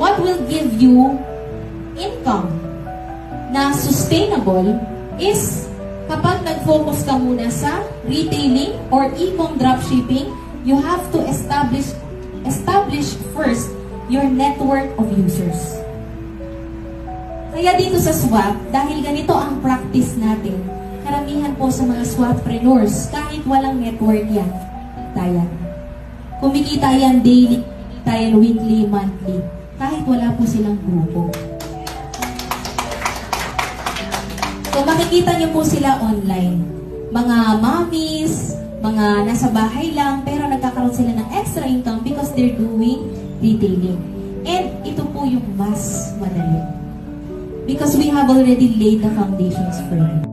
what will give you income na sustainable is kapag nag-focus ka muna sa retailing or e-com dropshipping, you have to establish first your network of users. Kaya dito sa swap, dahil ganito ang practice natin, karamihan po sa mga swappreneurs, kahit walang network yan, tayan. Kumikita yan daily, tayan weekly, monthly, kahit wala po silang grupo. So makikita niyo po sila online. Mga mommies, mga nasa bahay lang, pero nagkakaroon sila ng extra income because they're doing retailing. And ito po yung mas madali. Because we have already laid the foundations for it.